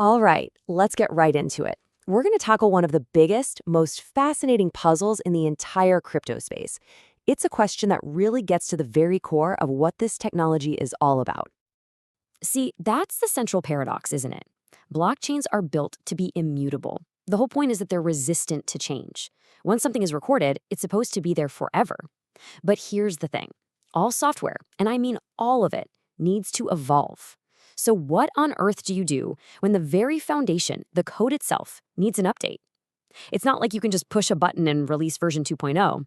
All right, let's get right into it. We're going to tackle one of the biggest, most fascinating puzzles in the entire crypto space. It's a question that really gets to the very core of what this technology is all about. See, that's the central paradox, isn't it? Blockchains are built to be immutable. The whole point is that they're resistant to change. Once something is recorded, it's supposed to be there forever. But here's the thing. All software, and I mean all of it, needs to evolve. So what on earth do you do when the very foundation, the code itself, needs an update? It's not like you can just push a button and release version 2.0.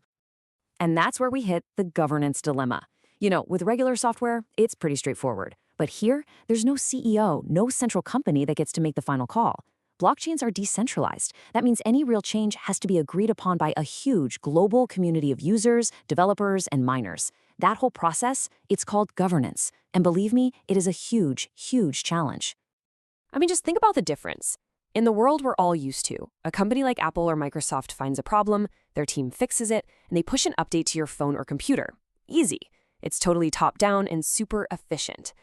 And that's where we hit the governance dilemma. With regular software, it's pretty straightforward. But here, there's no CEO, no central company that gets to make the final call. Blockchains are decentralized. That means any real change has to be agreed upon by a huge global community of users, developers, and miners. That whole process, it's called governance. And believe me, it is a huge, huge challenge. I mean, just think about the difference. In the world we're all used to, a company like Apple or Microsoft finds a problem, their team fixes it, and they push an update to your phone or computer. Easy. It's totally top-down and super efficient.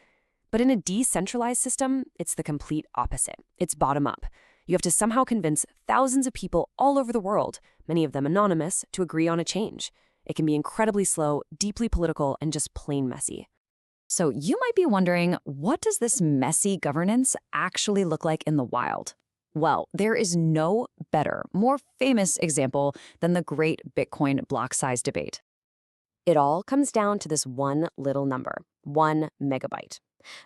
But in a decentralized system, it's the complete opposite. It's bottom-up. You have to somehow convince thousands of people all over the world, many of them anonymous, to agree on a change. It can be incredibly slow, deeply political, and just plain messy. So you might be wondering, what does this messy governance actually look like in the wild? Well, there is no better, more famous example than the great Bitcoin block size debate. It all comes down to this one little number, 1 megabyte.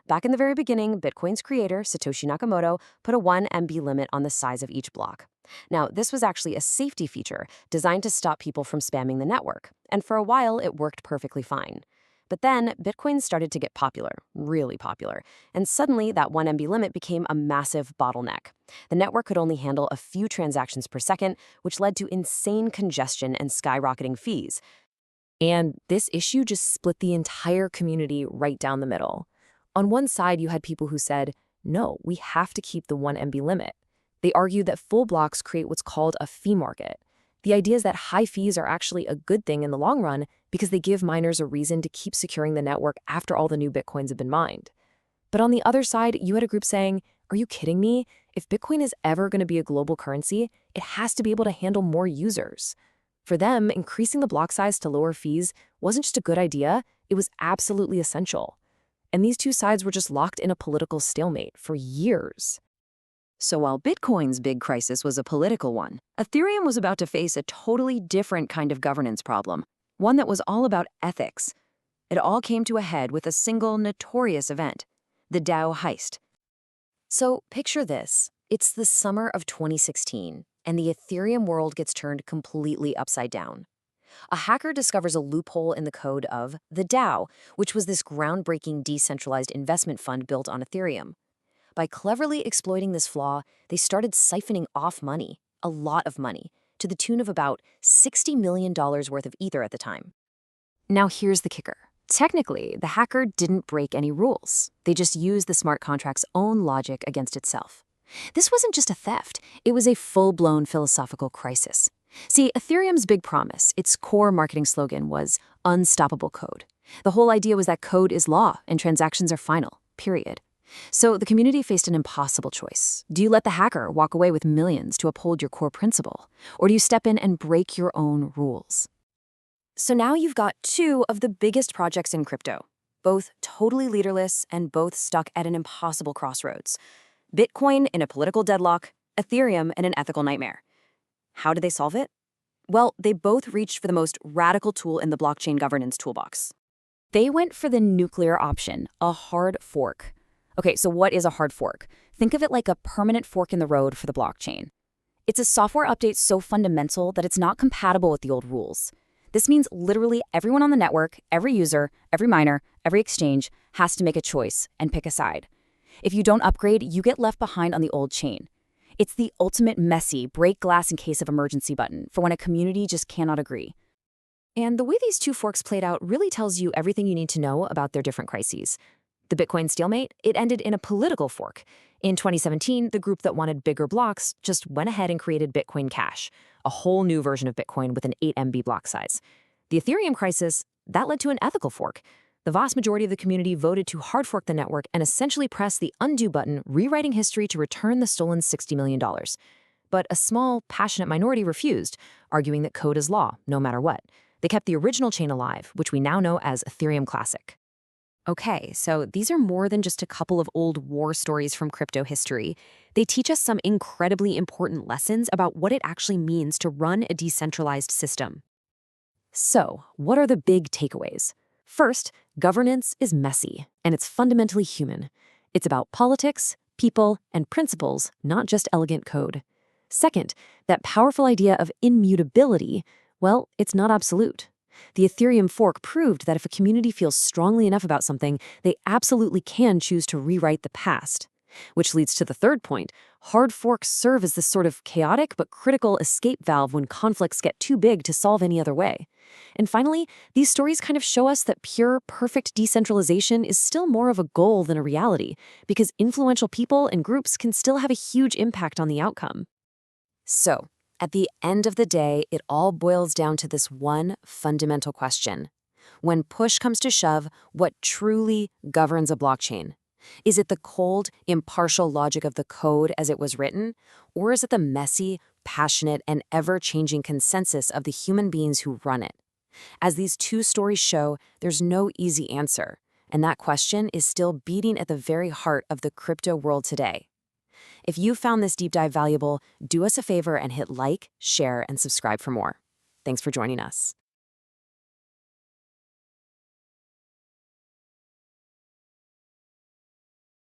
Back in the very beginning, Bitcoin's creator, Satoshi Nakamoto, put a 1 MB limit on the size of each block. Now, this was actually a safety feature designed to stop people from spamming the network, and for a while it worked perfectly fine. But then, Bitcoin started to get popular, really popular, and suddenly that 1 MB limit became a massive bottleneck. The network could only handle a few transactions per second, which led to insane congestion and skyrocketing fees. And this issue just split the entire community right down the middle. On one side, you had people who said, no, we have to keep the 1 MB limit. They argued that full blocks create what's called a fee market. The idea is that high fees are actually a good thing in the long run because they give miners a reason to keep securing the network after all the new Bitcoins have been mined. But on the other side, you had a group saying, are you kidding me? If Bitcoin is ever going to be a global currency, it has to be able to handle more users. For them, increasing the block size to lower fees wasn't just a good idea, it was absolutely essential. And these two sides were just locked in a political stalemate for years. So while Bitcoin's big crisis was a political one, Ethereum was about to face a totally different kind of governance problem, one that was all about ethics. It all came to a head with a single notorious event, the DAO heist. So picture this. It's the summer of 2016, and the Ethereum world gets turned completely upside down. A hacker discovers a loophole in the code of the DAO, which was this groundbreaking decentralized investment fund built on Ethereum. By cleverly exploiting this flaw, they started siphoning off money, a lot of money, to the tune of about $60 million worth of Ether at the time. Now here's the kicker. Technically, the hacker didn't break any rules. They just used the smart contract's own logic against itself. This wasn't just a theft, it was a full-blown philosophical crisis. See, Ethereum's big promise, its core marketing slogan was unstoppable code. The whole idea was that code is law and transactions are final, period. So the community faced an impossible choice. Do you let the hacker walk away with millions to uphold your core principle? Or do you step in and break your own rules? So now you've got two of the biggest projects in crypto, both totally leaderless and both stuck at an impossible crossroads. Bitcoin in a political deadlock, Ethereum in an ethical nightmare. How did they solve it? Well, they both reached for the most radical tool in the blockchain governance toolbox. They went for the nuclear option, a hard fork. Okay, so what is a hard fork? Think of it like a permanent fork in the road for the blockchain. It's a software update so fundamental that it's not compatible with the old rules. This means literally everyone on the network, every user, every miner, every exchange has to make a choice and pick a side. If you don't upgrade, you get left behind on the old chain. It's the ultimate messy, break glass in case of emergency button for when a community just cannot agree. And the way these two forks played out really tells you everything you need to know about their different crises. The Bitcoin stalemate, it ended in a political fork. In 2017, the group that wanted bigger blocks just went ahead and created Bitcoin Cash, a whole new version of Bitcoin with an 8 MB block size. The Ethereum crisis, that led to an ethical fork. The vast majority of the community voted to hard fork the network and essentially press the undo button, rewriting history to return the stolen $60 million. But a small, passionate minority refused, arguing that code is law, no matter what. They kept the original chain alive, which we now know as Ethereum Classic. Okay, so these are more than just a couple of old war stories from crypto history. They teach us some incredibly important lessons about what it actually means to run a decentralized system. So, what are the big takeaways? First, governance is messy, and it's fundamentally human. It's about politics, people, and principles, not just elegant code. Second, that powerful idea of immutability, well, it's not absolute. The Ethereum fork proved that if a community feels strongly enough about something, they absolutely can choose to rewrite the past. Which leads to the third point. Hard forks serve as this sort of chaotic but critical escape valve when conflicts get too big to solve any other way. And finally, these stories kind of show us that pure, perfect decentralization is still more of a goal than a reality, because influential people and groups can still have a huge impact on the outcome. So, at the end of the day, it all boils down to this one fundamental question. When push comes to shove, what truly governs a blockchain? Is it the cold, impartial logic of the code as it was written? Or is it the messy, passionate, and ever-changing consensus of the human beings who run it? As these two stories show, there's no easy answer, and that question is still beating at the very heart of the crypto world today. If you found this deep dive valuable, do us a favor and hit like, share, and subscribe for more. Thanks for joining us.